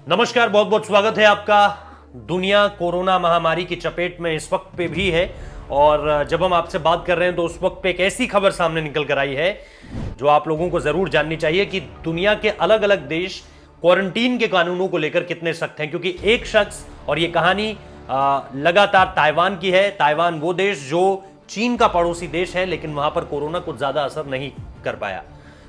नमस्कार, बहुत बहुत स्वागत है आपका। दुनिया कोरोना महामारी की चपेट में इस वक्त पे भी है और जब हम आपसे बात कर रहे हैं तो उस वक्त पे एक ऐसी खबर सामने निकल कर आई है जो आप लोगों को जरूर जाननी चाहिए कि दुनिया के अलग अलग देश क्वारंटीन के कानूनों को लेकर कितने सख्त हैं। क्योंकि एक शख्स, और ये कहानी लगातार ताइवान की है। ताइवान वो देश जो चीन का पड़ोसी देश है, लेकिन वहां पर कोरोना कुछ ज्यादा असर नहीं कर पाया।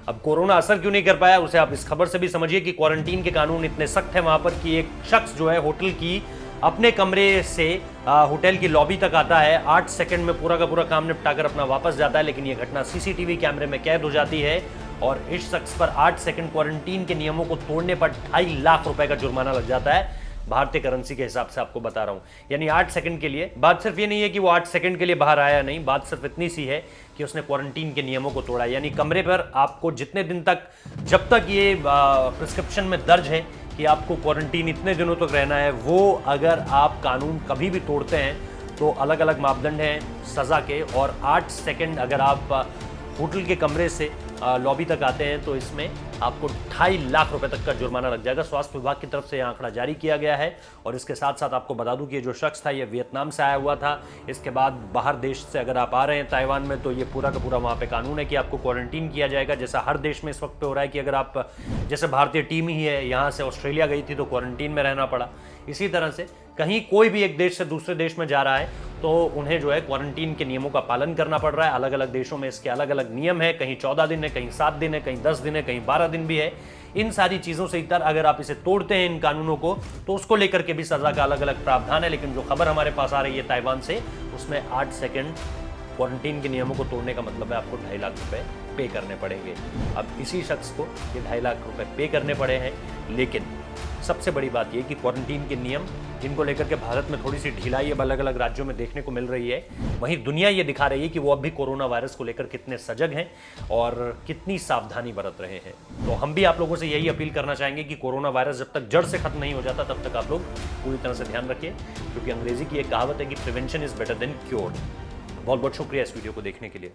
अब कोरोना असर क्यों नहीं कर पाया उसे आप इस खबर से भी समझिए कि क्वारंटीन के कानून इतने सख्त हैं वहां पर कि एक शख्स जो है होटल की अपने कमरे से होटल की लॉबी तक आता है, 8 सेकंड में पूरा का पूरा काम निपटा कर अपना वापस जाता है। लेकिन यह घटना सीसीटीवी कैमरे में कैद हो जाती है और इस शख्स पर 8 सेकंड क्वारंटीन के नियमों को तोड़ने पर 2.5 लाख रुपए का जुर्माना लग जाता है, भारतीय करेंसी के हिसाब से आपको बता रहा हूं। यानी 8 सेकंड के लिए। बात सिर्फ ये नहीं है कि वो 8 सेकंड के लिए बाहर आया, नहीं, बात सिर्फ इतनी सी है कि उसने क्वारंटीन के नियमों को तोड़ा। यानी कमरे पर आपको जितने दिन तक, जब तक ये प्रिस्क्रिप्शन में दर्ज है कि आपको क्वारंटीन इतने दिनों तक रहना है, वो अगर आप कानून कभी भी तोड़ते हैं तो अलग अलग मापदंड हैं सजा के। और 8 सेकंड अगर आप होटल के कमरे से लॉबी तक आते हैं तो इसमें आपको 2.5 लाख रुपए तक का जुर्माना लग जाएगा। स्वास्थ्य विभाग की तरफ से यह आंकड़ा जारी किया गया है। और इसके साथ साथ आपको बता दूं कि ये जो शख्स था ये वियतनाम से आया हुआ था। इसके बाद बाहर देश से अगर आप आ रहे हैं ताइवान में तो ये पूरा का पूरा वहाँ पे कानून है कि आपको क्वारंटीन किया जाएगा, जैसा हर देश में इस वक्त पे हो रहा है कि अगर आप, जैसे भारतीय टीम ही है यहाँ से ऑस्ट्रेलिया गई थी तो क्वारंटीन में रहना पड़ा, इसी तरह से कहीं कोई भी एक देश से दूसरे देश में जा रहा है तो उन्हें जो है क्वारंटीन के नियमों का पालन करना पड़ रहा है। अलग अलग देशों में इसके अलग अलग नियम है, कहीं 14 दिन है, कहीं 7 दिन है, कहीं 10 दिन है, कहीं 12 दिन भी है। इन सारी चीजों से इतर अगर आप इसे तोड़ते हैं इन कानूनों को तो उसको लेकर के भी सजा का अलग अलग प्रावधान है। लेकिन जो खबर हमारे पास आ रही है ताइवान से, उसमें 8 सेकंड क्वारंटीन के नियमों को तोड़ने का मतलब है आपको 2.5 लाख रुपए पे करने पड़ेंगे। अब इसी शख्स को ये 2.5 लाख रुपए पे करने पड़े हैं। लेकिन सबसे बड़ी बात यह कि क्वारंटीन के नियम जिनको लेकर के भारत में थोड़ी सी ढिलाई अब अलग अलग राज्यों में देखने को मिल रही है, वहीं दुनिया ये दिखा रही है कि वो अब भी कोरोना वायरस को लेकर कितने सजग हैं और कितनी सावधानी बरत रहे हैं। तो हम भी आप लोगों से यही अपील करना चाहेंगे कि कोरोना वायरस जब तक जड़ से खत्म नहीं हो जाता तब तक आप लोग पूरी तरह से ध्यान रखिए, क्योंकि अंग्रेजी की एक कहावत है कि prevention is better than cure. बहुत बहुत शुक्रिया इस वीडियो को देखने के लिए।